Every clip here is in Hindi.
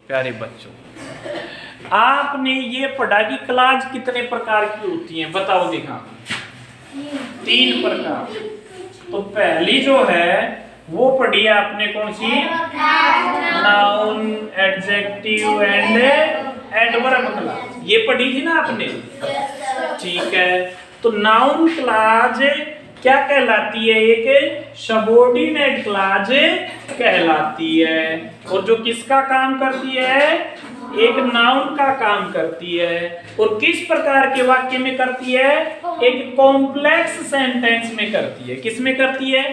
प्यारे बच्चों, आपने ये पढ़ा कि क्लास कितने प्रकार की होती हैं, बताओ दिखा। 3 प्रकार। तो पहली जो है वो पढ़ी है आपने, कौन सी? Noun, adjective and adverb class, ये पढ़ी थी ना आपने? ठीक है। तो नाउन क्लास क्या कहलाती है? एक सबऑर्डिनेट क्लास कहलाती है, और जो किसका काम करती है? एक नाउन का काम करती है। और किस प्रकार के वाक्य में करती है? एक कॉम्प्लेक्स सेंटेंस में करती है। किस में करती है?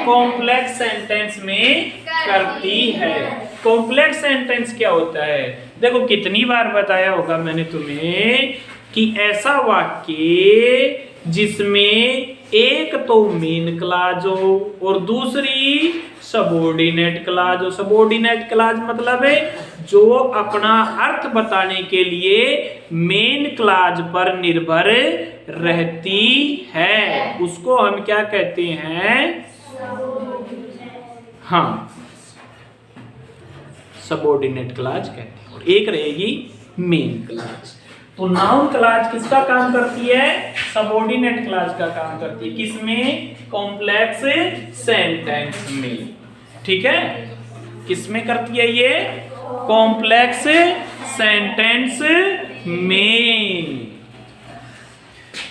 कॉम्प्लेक्स सेंटेंस में करती है। कॉम्प्लेक्स सेंटेंस क्या होता है? देखो कितनी बार बताया होगा मैंने तुम्हें कि ऐसा वाक्य जिसमें एक तो मेन क्लॉज हो और दूसरी सबऑर्डिनेट क्लॉज हो। सबऑर्डिनेट क्लॉज मतलब है जो अपना अर्थ बताने के लिए मेन क्लॉज पर निर्भर रहती है, उसको हम क्या कहते हैं? हाँ, सबऑर्डिनेट क्लॉज कहते हैं। और एक रहेगी मेन क्लॉज। तो नाउन क्लॉज किसका काम करती है? सबऑर्डिनेट क्लॉज का काम करती है। किसमें? कॉम्प्लेक्स सेंटेंस में। ठीक है, किसमें करती है ये? कॉम्प्लेक्स सेंटेंस में।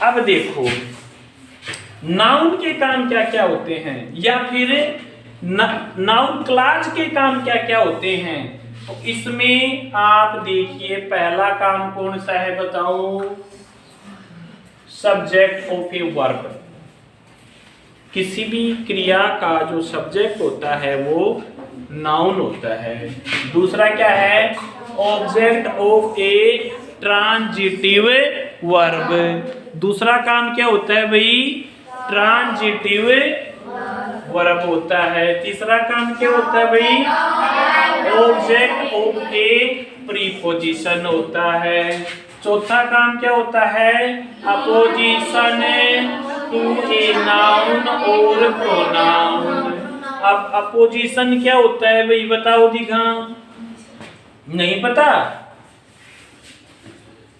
अब देखो नाउन के काम क्या क्या होते हैं, या फिर नाउन क्लॉज के काम क्या क्या होते हैं। तो इसमें आप देखिए पहला काम कौन सा है बताओ? Subject of a verb. किसी भी क्रिया का जो सब्जेक्ट होता है वो नाउन होता है। दूसरा क्या है? Object of A transitive verb. दूसरा काम क्या होता है भाई? ट्रांजिटिव वर्ब होता है। तीसरा काम क्या होता है भाई? ऑब्जेक्ट ऑफ ए प्रीपोजिशन होता है। चौथा काम क्या होता है? अपोजिशन टू ए नाउन और प्रोनाउन। अब अपोजिशन क्या होता है भाई, बताओ दिखा। नहीं पता?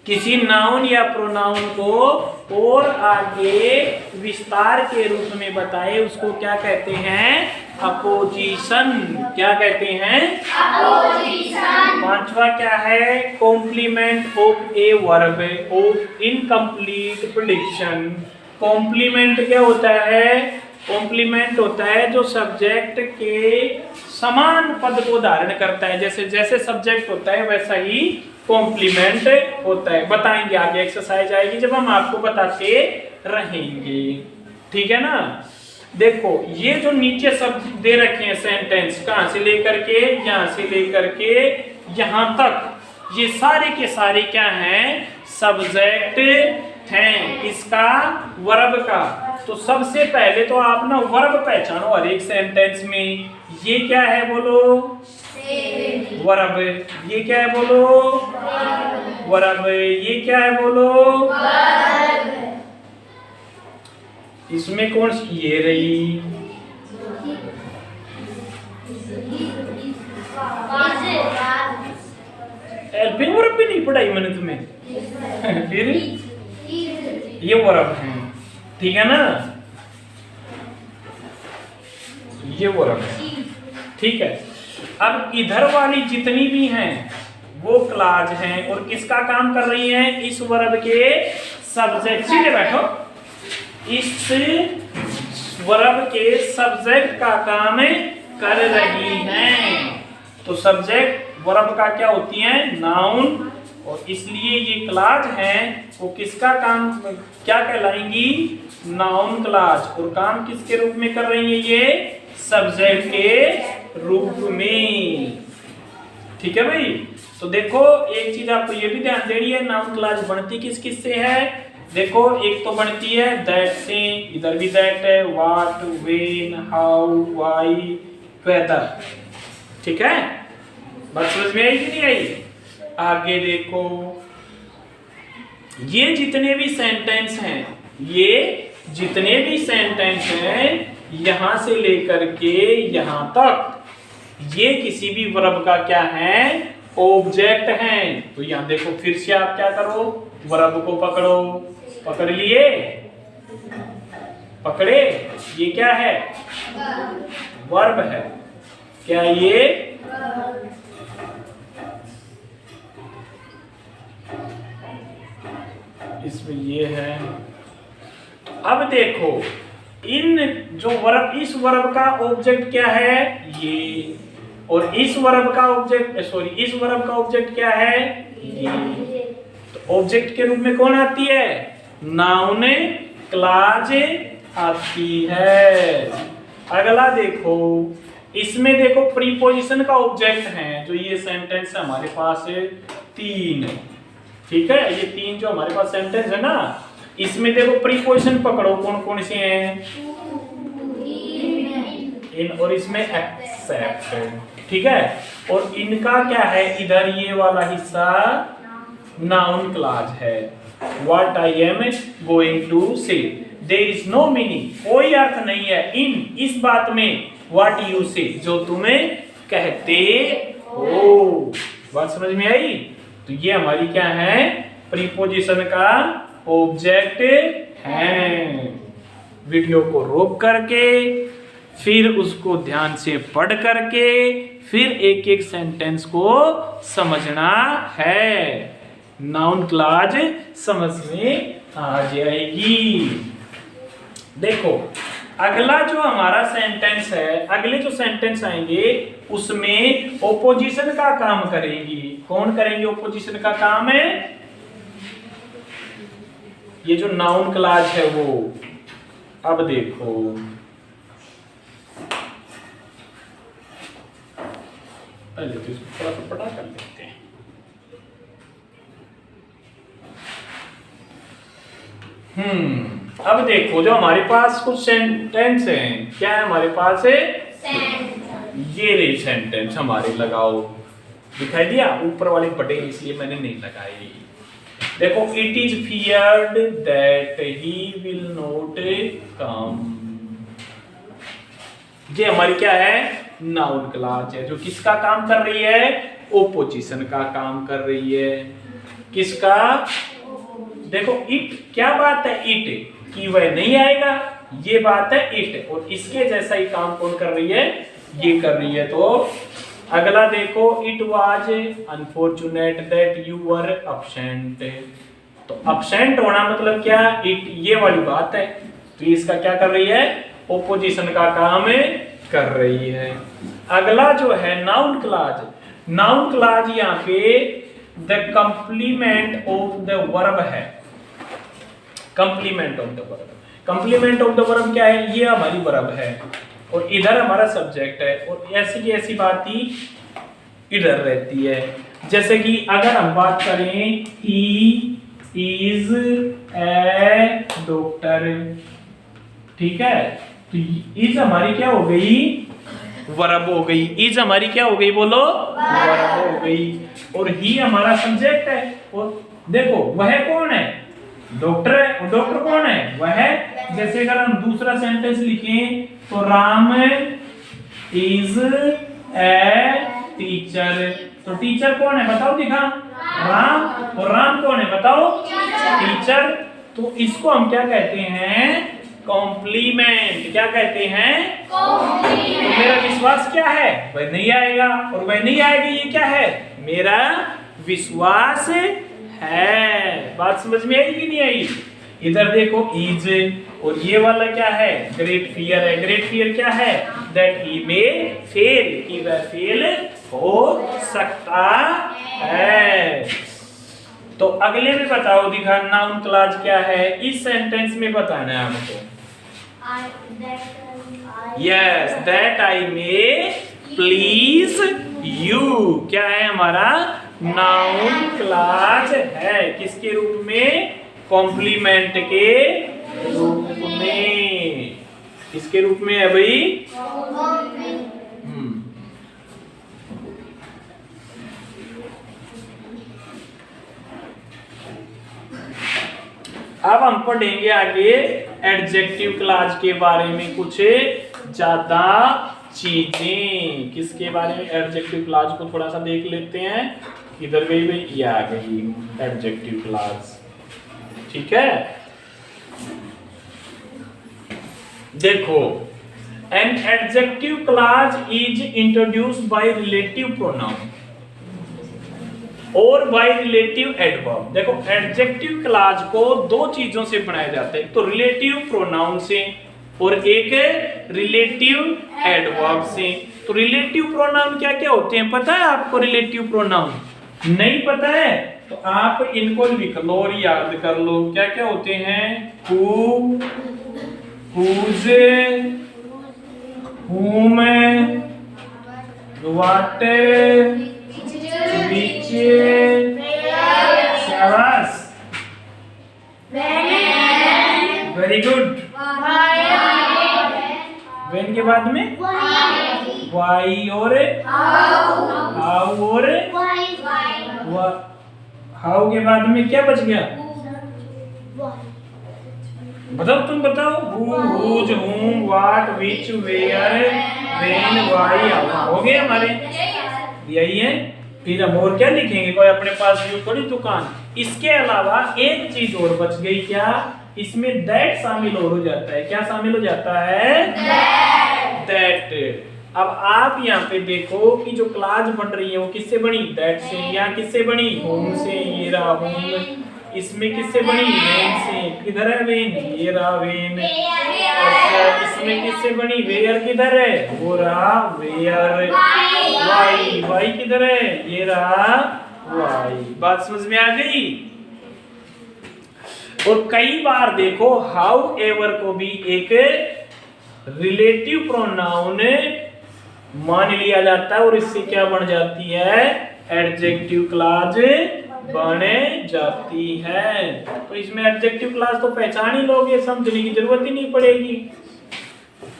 किसी नाउन या प्रोनाउन को और आगे विस्तार के रूप में बताए उसको क्या कहते हैं? अपोजिशन। क्या कहते हैं? अपोजिशन। पांचवा क्या है? Complement of a verb of incomplete prediction. Complement क्या होता है? कॉम्प्लीमेंट होता है जो सब्जेक्ट के समान पद को धारण करता है। जैसे जैसे सब्जेक्ट होता है वैसा ही कॉम्प्लीमेंट होता है। बताएंगे आगे, एक्सरसाइज आएगी जब हम आपको बताते रहेंगे। ठीक है ना? देखो ये जो नीचे सब दे रखे हैं सेंटेंस, कहां से लेकर के, यहां से लेकर के यहां तक, ये सारे के सारे क्या हैं? सब्जेक्ट हैं। किसका? वर्ब का। तो सबसे पहले तो आप ना वर्ब पहचानो हर एक सेंटेंस में। ये क्या है बोलो? वर्ब। ये क्या है बोलो? वर्ब। ये क्या है बोलो? इसमें कौन सी? ये रही। हेल्पिंग वर्ब भी नहीं पढ़ाई मैंने तुम्हें। फिर ये वर्ब है, ठीक है ना? ये वर्ब है, ठीक है। अब इधर वाली जितनी भी हैं वो क्लॉज हैं, और किसका काम कर रही हैं? इस वर्ब के सब्जेक्ट। सीधे बैठो। इस वर्ब के सब्जेक्ट का काम कर रही हैं। तो सब्जेक्ट वर्ब का क्या होती है? नाउन। और इसलिए ये क्लॉज हैं वो किसका काम क्या कहलाएंगी? Noun clause. और काम किसके रूप में कर रही है? ये सब्जेक्ट के रूप में। ठीक है भाई? तो देखो एक चीज आपको ये भी ध्यान देनी है, नाउन क्लॉज बनती किस किस से है? देखो एक तो बनती है दैट से, इधर भी दैट है, what, when, how, why, whether. ठीक है? बात समझ में आई कि नहीं आई? आगे देखो ये जितने भी सेंटेंस हैं, ये जितने भी सेंटेंस हैं यहां से लेकर के यहां तक, ये किसी भी वर्ब का क्या है, ऑब्जेक्ट है। तो यहां देखो फिर से आप क्या करो, वर्ब को पकड़ो, पकड़ लिए, पकड़े, ये क्या है, वर्ब है। क्या ये, इसमें ये है। अब देखो इन जो वर्ब, इस वर्ब का ऑब्जेक्ट क्या है, ये, और इस वर्ब का ऑब्जेक्ट, सॉरी, इस वर्ब का ऑब्जेक्ट क्या है, ये। तो ऑब्जेक्ट के रूप में कौन आती है, नाउन क्लॉज आती है। अगला देखो, इसमें देखो प्रीपोजिशन का ऑब्जेक्ट है, जो ये सेंटेंस हमारे पास है 3, ठीक है, ये 3 जो हमारे पास सेंटेंस है ना, इसमें देखो प्रीपोजिशन पकड़ो कौन कौन से हैं, इन, और इसमें एक्सेप्ट, ठीक है। और इनका क्या है, इधर ये वाला हिस्सा नाउन क्लॉज है। What I am going to say, there is no meaning, कोई अर्थ नहीं है इन, इस बात में, व्हाट यू से, जो तुम्हें कहते हो। बात समझ में आई। तो ये हमारी क्या है, प्रीपोजिशन का ऑब्जेक्ट है। वीडियो को रोक करके फिर उसको ध्यान से पढ़ करके फिर एक एक सेंटेंस को समझना है, नाउन क्लॉज समझ में आ जाएगी। देखो अगला जो हमारा सेंटेंस है, अगले जो सेंटेंस आएंगे उसमें ओपोजिशन का काम करेंगी। कौन करेंगे ओपोजिशन का काम है, ये जो नाउन क्लॉज है वो। अब देखो पहले तो इसको थोड़ा सा पढ़ा कर लेते हैं। अब देखो जो हमारे पास कुछ सेंटेंस हैं, क्या है हमारे पास है, ये रे सेंटेंस हमारे, लगाओ, दिखाई दिया, ऊपर वाले बटे इसलिए मैंने नहीं लगाई। देखो, it is feared that he will not come, ये हमारी क्या है, नाउन क्लॉज है, जो किसका काम कर रही है, ओपोजिशन का काम कर रही है। किसका, देखो इट, क्या बात है इट कि वह नहीं आएगा, ये बात है इट, और इसके जैसा ही काम कौन कर रही है, ये कर रही है। तो अगला देखो, it was unfortunate that you were absent, तो अब्सेंट होना मतलब क्या, इट, ये वाली बात है। तो इसका क्या कर रही है, ओपोजिशन का काम कर रही है। अगला जो है नाउन क्लॉज, नाउन क्लॉज यहाँ पे the complement of the verb है, complement of the verb, complement of the verb क्या है, ये हमारी वर्ब है और इधर हमारा सब्जेक्ट है, और ऐसी की ऐसी बात ही इधर रहती है। जैसे कि अगर हम बात करें, ही इज ए डॉक्टर, ठीक है, तो इज हमारी क्या हो गई, वर्ब हो गई। इज हमारी क्या हो गई, बोलो, वर्ब हो गई, और ही हमारा सब्जेक्ट है। और देखो वह कौन है, डॉक्टर है, और डॉक्टर कौन है, वह। जैसे अगर हम दूसरा सेंटेंस लिखें तो राम इज ए टीचर, तो टीचर कौन है बताओ, दिखा, राम, और राम कौन है बताओ, टीचर। तो इसको हम क्या कहते हैं, कॉम्प्लीमेंट। क्या कहते हैं, कॉम्प्लीमेंट। तो मेरा विश्वास क्या है, वह नहीं आएगा, और वह नहीं आएगा, ये क्या है, मेरा विश्वास है। बात समझ में आई कि नहीं आई। इधर देखो इज, और ये वाला क्या है, ग्रेट फियर है। ग्रेट फियर क्या है, दैट ही मे फेल, कि वह फेल हो सकता है। तो अगले में बताओ, दिखा, नाउन क्लॉज क्या है, इस सेंटेंस में बताना है हमको। Yes, that I may please you, क्या है हमारा, नाउन क्लॉज है। किसके रूप में, कॉम्प्लीमेंट के रूप में। किसके रूप में है भाई, अब हम पढ़ेंगे आगे एडजेक्टिव क्लॉज के बारे में कुछ ज्यादा चीजें। किसके बारे में? एडजेक्टिव क्लॉज को थोड़ा सा देख लेते हैं। किधर गई भाई? ये आ गई एडजेक्टिव क्लॉज। ठीक है, देखो, an adjective clause is introduced by relative pronoun और बाय रिलेटिव एडवर्ब। देखो, एडजेक्टिव क्लॉज को दो चीजों से बनाया जाता है, तो रिलेटिव प्रोनाउन से और एक रिलेटिव एडवर्ब से। तो रिलेटिव प्रोनाउन क्या क्या होते हैं पता है आपको? रिलेटिव प्रोनाउन नहीं पता है तो आप इनको लिख लो और याद कर लो। क्या क्या होते हैं? Who, whose, whom, what, which, शाबाश, वेरी गुड। वेन के बाद में वाई और हाउ और हाउ के बाद में क्या बच गया? बताओ, तुम बताओ। Who, whose, whom, what, which, where, when, why, how। हो गए हमारे, यही है। फिर हम और क्या लिखेंगे? कोई अपने पास जो थोड़ी दुकान। इसके अलावा एक चीज और बच गई, क्या? इसमें दैट शामिल और हो जाता है। क्या शामिल हो जाता है? दैट। अब आप यहाँ पे देखो कि जो क्लॉज बन रही है वो किससे बनी? दैट से। यहाँ किससे बनी? होम से। ये रहा होम। इसमें किससे बनी? वेन से। किधर है वेन? ये रहा वेन। अच्छा, इसमें किससे बनी? वेयर किधर है? वो रहा वेयर। वाई, वाई किधर है? ये रहा वाई। बात समझ में आ गई? और कई बार देखो हाउ एवर को भी एक रिलेटिव प्रोनाउन मान लिया जाता है और इससे क्या बन जाती है? एडजेक्टिव क्लॉज बन जाती है। तो इसमें एडजेक्टिव क्लॉज तो पहचान ही लोगे, समझने की जरूरत ही नहीं पड़ेगी।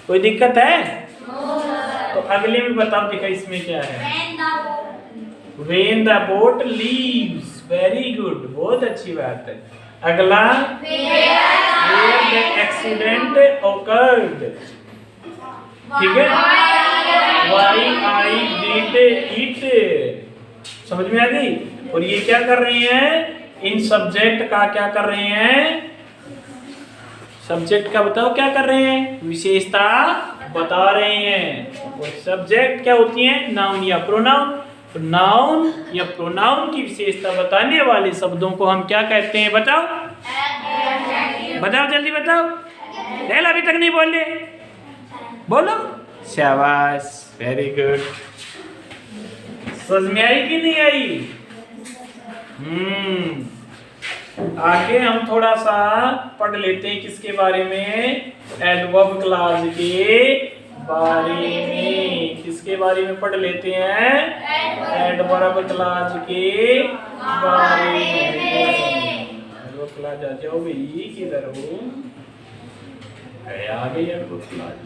कोई दिक्कत है? तो अगले में बताओ, दिखा इसमें क्या है? When the boat leaves। Very good, बहुत अच्छी बात है। अगला, where the accident occurred। ठीक है, why I did it। समझ में आ गई? और ये क्या कर रहे हैं? इन सब्जेक्ट का क्या कर रहे हैं? सब्जेक्ट का बताओ क्या कर रहे हैं? विशेषता बता रहे हैं। और सब्जेक्ट क्या होती है? नाउन या प्रोनाउन। नाउन या प्रोनाउन की विशेषता बताने वाले शब्दों को हम क्या कहते हैं? बताओ, बताओ, जल्दी बताओ। अभी तक नहीं बोले, बोलो। शाबाश, वेरी गुड। समझ में आई कि नहीं आई? आगे हम थोड़ा सा पढ़ लेते हैं किसके बारे में? एडवर्ब क्लॉज के बारे में। किसके बारे में पढ़ लेते हैं? एडवर्ब क्लॉज के बारे में। एडवर्ब क्लॉज आ जाओ भाई, किधर हो? आ गई एडवर्ब क्लॉज।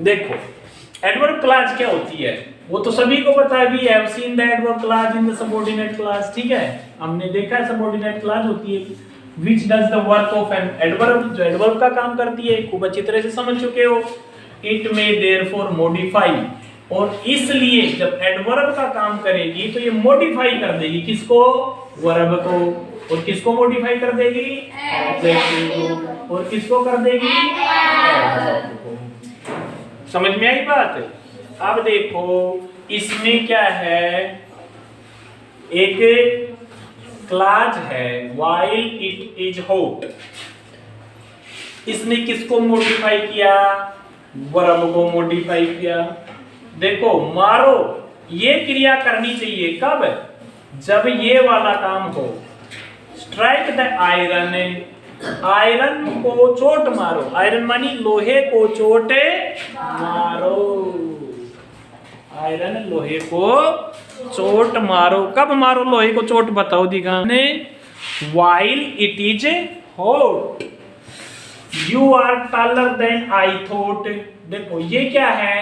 देखो, एडवर्ब क्लॉज क्या होती है वो तो सभी को पता है। We have seen the adverb clause in the subordinate clause. ठीक है, हमने देखा है सबऑर्डिनेट क्लॉज होती है which does the work of an adverb, जो एडवर्ब का काम करती है। खूब अच्छी तरह से समझ चुके हो। इट मे देयरफॉर मॉडिफाई, और इसलिए जब एडवर्ब का काम करेगी तो ये मॉडिफाई कर देगी किसको? वर्ब को। और किसको मॉडिफाई कर देगी? एडजेक्टिव को। और किसको कर देगी? एडवर्ब को। समझ में आई बात? अब देखो इसमें क्या है? एक क्लॉज है while it is hot। इसने किसको मॉडिफाई किया? वर्ब को मॉडिफाई किया। देखो, मारो ये क्रिया करनी चाहिए कब? जब ये वाला काम हो। स्ट्राइक द आयरन, आयरन को चोट मारो। आयरन मानी लोहे को चोट मारो। आयरन लोहे को चोट मारो। कब मारो लोहे को चोट? बताओ दिखाने। While it is hot। You are taller than I thought। देखो ये क्या है?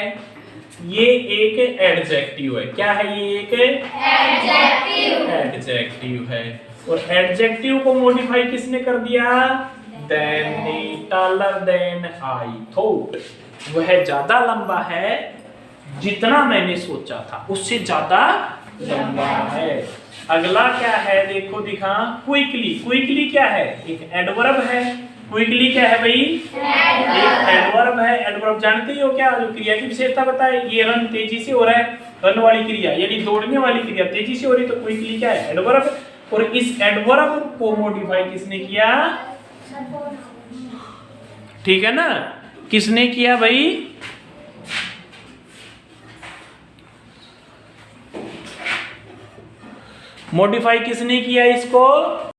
ये एक एडजेक्टिव है। क्या है ये? एक एडजेक्टिव है। और एडजेक्टिव को मॉडिफाई किसने कर दिया? Then he taller than I thought, वह ज्यादा लंबा है जितना मैंने सोचा था, उससे ज्यादा लंबा है। अगला क्या है देखो दिखा, क्विकली। क्विकली क्या है? एक एडवर्ब है। क्विकली क्या है भाई? एक एडवर्ब है। एडवर्ब जानते हो क्या? जो क्रिया की विशेषता बताए, ये रन तेजी से हो रहा है, रन वाली क्रिया यानी दौड़ने वाली क्रिया तेजी से हो रही, तो क्विकली क्या है? एडवर्ब। और इस एडवर्ब को मॉडिफाई किसने किया? ठीक है ना, किसने किया भाई? मॉडिफाई किसने किया इसको?